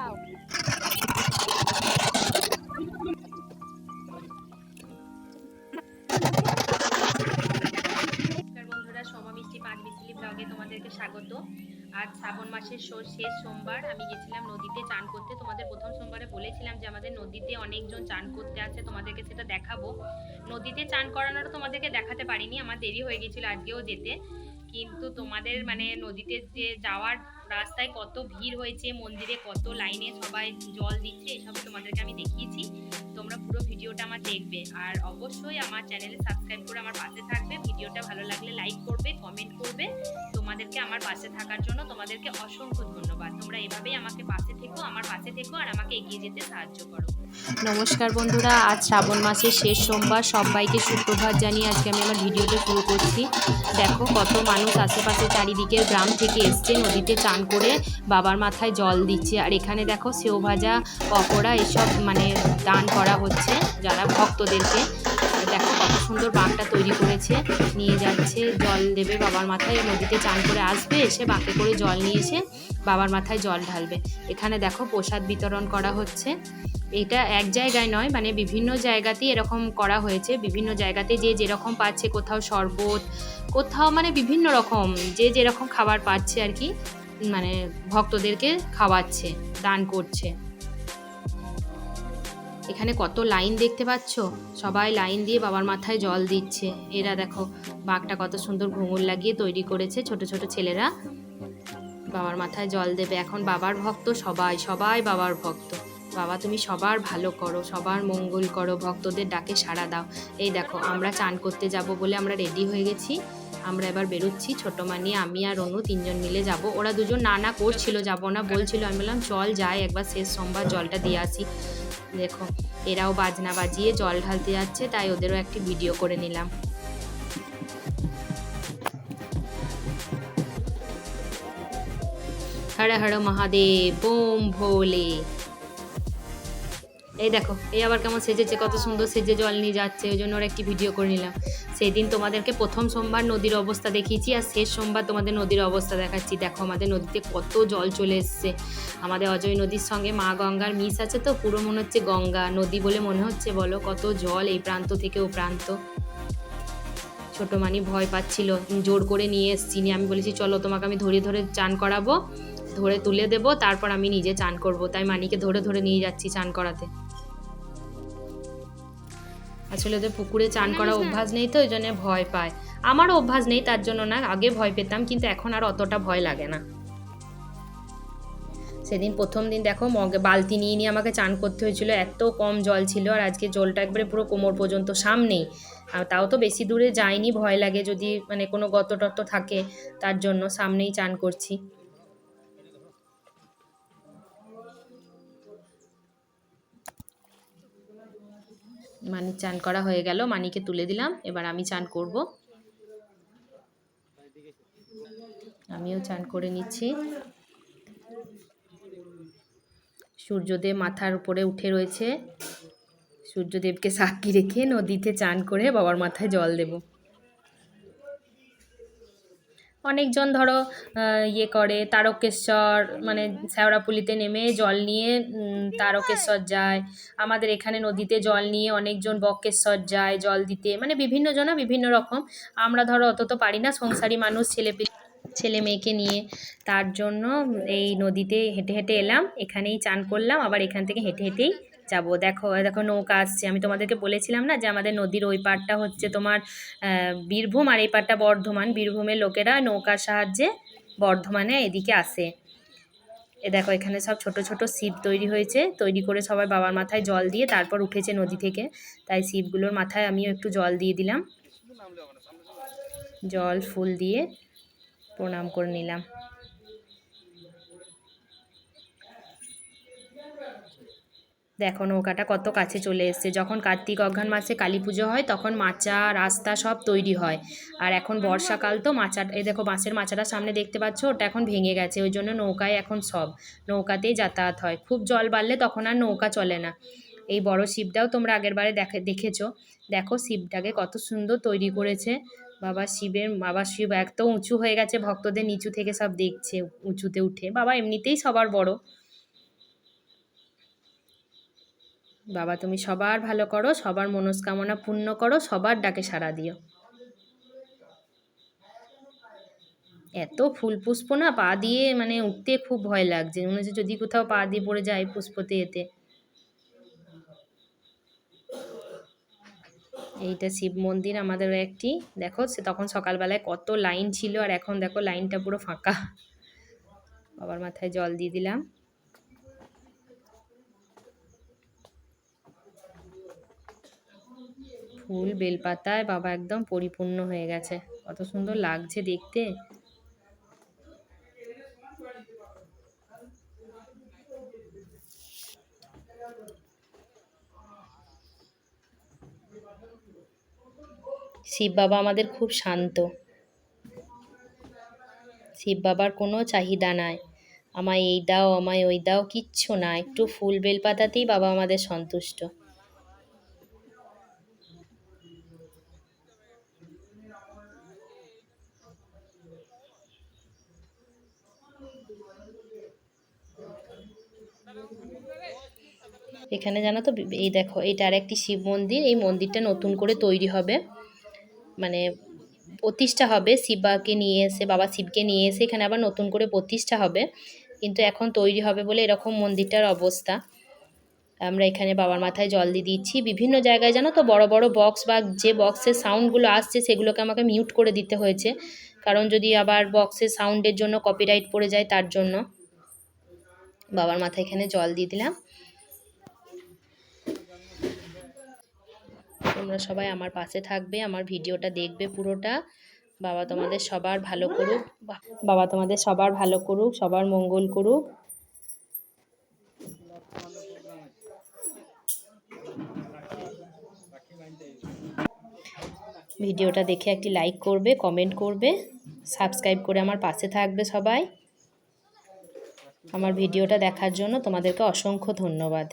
দাও। বন্ধুরা, সোমা মিষ্টি পাঁচ মিষ্টি ব্লগে তোমাদেরকে স্বাগত। আজ শ্রাবণ মাসের শেষ সোমবার। আমি গেছিলাম নদীতে চান করতে। তোমাদের প্রথম সোমবারে বলেছিলাম যে আমাদের নদীতে অনেকজন চান করতে আসে, তোমাদেরকে সেটা দেখাবো। নদীতে চান করানোর তোমাদেরকে দেখাতে পারিনি, আমার দেরি হয়ে গেছিল আজকেও যেতে। কিন্তু তোমাদের মানে নদীতে যে যাওয়ার রাস্তায় কত ভিড় হয়েছে, মন্দিরে কত লাইনে সবাই জল দিচ্ছে, এসব তোমাদেরকে আমি দেখিয়েছি। তোমরা পুরো ভিডিওটা আমার দেখবে, আর অবশ্যই আমার চ্যানেলে সাবস্ক্রাইব করে আমার পাশে থাকবে। ভিডিওটা ভালো লাগলে লাইক করবে, কমেন্ট করবে। তোমাদেরকে আমার পাশে থাকার জন্য তোমাদেরকে অসংখ্য ধন্যবাদ। তোমরা এভাবেই আমাকে পাশে থেকো, আমার পাশে থেকো, আর আমাকে এগিয়ে যেতে সাহায্য করো। নমস্কার বন্ধুরা, আজ শ্রাবণ মাসের শেষ সোমবার। সবাইকে সুপ্রভাত জানিয়ে আজকে আমি আমার ভিডিওটা শুরু করছি। দেখো কত মানুষ আশেপাশে চারিদিকের গ্রাম থেকে এসছে নদীতে চান করে বাবার মাথায় জল দিচ্ছে। আর এখানে দেখো সেও ভাজা, পকোড়া এসব মানে দান করা হচ্ছে যারা ভক্তদেরকে। দেখো কত সুন্দর বাঁকটা তৈরি করেছে, নিয়ে যাচ্ছে জল দেবে বাবার মাথায়। নদীতে চান করে আসবে, এসে বাঁকে করে জল নিয়ে এসে বাবার মাথায় জল ঢালবে। এখানে দেখো প্রসাদ বিতরণ করা হচ্ছে। এটা এক জায়গায় নয়, মানে বিভিন্ন জায়গাতেই এরকম করা হয়েছে। বিভিন্ন জায়গাতে যে যেরকম পাচ্ছে, কোথাও শরবত, কোথাও মানে বিভিন্ন রকম যে যেরকম খাবার পাচ্ছে আর কি, মানে ভক্তদেরকে খাওয়াচ্ছে, দান করছে। এখানে কত লাইন দেখতে পাচ্ছ, সবাই লাইন দিয়ে বাবার মাথায় জল দিচ্ছে। এরা দেখো বাঘটা কত সুন্দর ঘুঙুর লাগিয়ে তৈরি করেছে, ছোট ছোট ছেলেরা বাবার মাথায় জল দেবে। এখন বাবার ভক্ত সবাই, সবাই বাবার ভক্ত। বাবা তুমি সবার ভালো করো, সবার মঙ্গল করো, ভক্তদের ডাকে সাড়া দাও। এই দেখো আমরা চান করতে যাব বলে আমরা রেডি হয়ে গেছি। আমরা এবার বেরোচ্ছি, ছোটো মানি, আমি আর অনু তিনজন মিলে যাব। ওরা দুজন না করছিল, যাবো না বলছিল। আমি বললাম চল যাই, একবার শেষ সোমবার জলটা দিয়ে আসি। দেখো এরাও বাজনা বাজিয়ে জল ঢালতে যাচ্ছে, তাই ওদেরও একটি ভিডিও করে নিলাম। হর হর মহাদেব, বোম ভোলে। এই দেখো এই আবার কেমন সেজেছে, কত সুন্দর সেজে জল নিয়ে যাচ্ছে, ওই জন্য ওর একটি ভিডিও করে নিলাম। সেই দিন তোমাদেরকে প্রথম সোমবার নদীর অবস্থা দেখিয়েছি, আর শেষ সোমবার তোমাদের নদীর অবস্থা দেখাচ্ছি। দেখো আমাদের নদীতে কত জল চলে এসছে। আমাদের অজয় নদীর সঙ্গে মা গঙ্গার মিশ আছে, তো পুরো মনে হচ্ছে গঙ্গা নদী বলে মনে হচ্ছে। বলো কত জল এই প্রান্ত থেকে ও প্রান্ত। ছোট মানি ভয় পাচ্ছিল, জোর করে নিয়ে এসছি। আমি বলেছি চলো তোমাকে আমি ধরে ধরে চান করাবো, ধরে তুলে দেবো, তারপর আমি নিজে চান করব। তাই মানিকে ধরে ধরে নিয়ে যাচ্ছি চান করাতে। আসলে ওদের পুকুরে চান করা অভ্যাস নেই, তো ওই জন্য ভয় পায়। আমারও অভ্যাস নেই তার জন্য না, আগে ভয় পেতাম, কিন্তু এখন আর অতটা ভয় লাগে না। সেদিন প্রথম দিন দেখো মগে বালতি নিয়ে নিয়ে আমাকে চান করতে হয়েছিল, এত কম জল ছিল। আর আজকে জলটা একবারে পুরো কোমর পর্যন্ত সামনেই। আর তাও তো বেশি দূরে যাইনি, ভয় লাগে যদি মানে কোনো গর্ত টর্ত থাকে, তার জন্য সামনেই চান করছি। মানি চান করা হয়ে গেল, মানিকে তুলে দিলাম, এবার আমি চান করব। আমিও চান করে নিচ্ছি। সূর্যদেব মাথার উপরে উঠে রয়েছে, সূর্যদেবকে সাক্ষী রেখে নদীতে চান করে বাবার মাথায় জল দেব। অনেকজন ধরো ইয়ে করে তারকেশ্বর, মানে শ্যাওড়াপুলিতে নেমে জল নিয়ে তারকেশ্বর যায়। আমাদের এখানে নদীতে জল নিয়ে অনেকজন বক্রেশ্বর যায় জল দিতে, মানে বিভিন্ন জনা বিভিন্ন রকম। আমরা ধরো অত তো পারি না, সংসারী মানুষ, ছেলে মেয়েকে নিয়ে, তার জন্য এই নদীতে হেঁটে হেঁটে এলাম, এখানেই চান করলাম, আবার এখান থেকে হেঁটে হেঁটেই যাব। দেখো দেখো নৌকা আসছে। আমি তোমাদেরকে বলেছিলাম না যে আমাদের নদীর ওই পাড়টা হচ্ছে তোমার বীরভূম, আর এই পাড়টা বর্ধমান। বীরভূমের লোকেরা নৌকার সাহায্যে বর্ধমানে এদিকে আসে। এ দেখো এখানে সব ছোট ছোট শিব তৈরি হয়েছে, তৈরি করে সবাই বাবার মাথায় জল দিয়ে তারপর উঠেছে নদী থেকে। তাই শিবগুলোর মাথায় আমিও একটু জল দিয়ে দিলাম, জল ফুল দিয়ে প্রণাম করে নিলাম। দেখো নৌকাটা কত কাছে চলে এসছে। যখন কার্তিক অঘ্রাণ মাসে কালী পুজো হয় তখন মাচা রাস্তা সব তৈরি হয়। আর এখন বর্ষাকাল, তো মাচা, এই দেখো বাঁশের মাচাটা সামনে দেখতে পাচ্ছ, ওটা এখন ভেঙে গেছে, ওই জন্য নৌকায় এখন সব নৌকাতেই যাতায়াত হয়। খুব জল বাড়লে তখন আর নৌকা চলে না। এই বড় শিবটাও তোমরা আগের বারে দেখেছো। দেখো শিবটাকে কত সুন্দর তৈরি করেছে। বাবা শিব এত উঁচু হয়ে গেছে, ভক্তদের নিচু থেকে সব দেখছে উঁচুতে উঠে। বাবা এমনিতেই সবার বড়। বাবা তুমি সবার ভালো করো, সবার মনস্কামনা পূর্ণ করো, সবার ডাকে সাড়া দিও। এত ফুল পুষ্প না, পা দিয়ে মানে উঠতে খুব ভয় লাগছে, মনে হচ্ছে যদি কোথাও পা দিয়ে পড়ে যায় পুষ্পতে এতে। এইটা শিব মন্দির আমাদের একটি, দেখো সে তখন সকালবেলায় কত লাইন ছিল, আর এখন দেখো লাইনটা পুরো ফাঁকা। বাবার মাথায় জল দিয়ে দিলাম। ফুল বেলপাতায় বাবা একদম পরিপূর্ণ হয়ে গেছে, কত সুন্দর লাগছে দেখতে। শিব বাবা আমাদের খুব শান্ত, শিব বাবার কোনো চাহিদা নাই, আমায় এই দাও আমায় ওই দাও কিচ্ছু না, একটু ফুল বেলপাতাতেই বাবা আমাদের সন্তুষ্ট। এখানে জানো তো এই দেখো এটা আর একটি শিব মন্দির, এই মন্দিরটা নতুন করে তৈরি হবে, মানে প্রতিষ্ঠা হবে, শিবকে নিয়ে এসে বাবা শিবকে নিয়ে এসে এখানে আবার নতুন করে প্রতিষ্ঠা হবে, কিন্তু এখন তৈরি হবে বলে এরকম মন্দিরটার অবস্থা। আমরা এখানে বাবার মাথায় জল দিয়ে দিচ্ছি। বিভিন্ন জায়গায় জানো তো বড় বড় বক্স বা যে বক্সের সাউন্ডগুলো আসছে সেগুলোকে আমাকে মিউট করে দিতে হয়েছে, কারণ যদি আবার বক্সের সাউন্ডের জন্য কপিরাইট পড়ে যায় তার জন্য। বাবার মাথায় এখানে জল দিয়ে দিলাম। তোমরা সবাই আমার পাশে থাকবে, আমার ভিডিওটা দেখবে পুরোটা। বাবা তোমাদের সবার ভালো করুক, বাবা তোমাদের সবার ভালো করুক, সবার মঙ্গল করুক। ভিডিওটা দেখে একটি লাইক করবে, কমেন্ট করবে, সাবস্ক্রাইব করে আমার পাশে থাকবে সবাই। আমার ভিডিওটা দেখার জন্য তোমাদেরকে অসংখ্য ধন্যবাদ।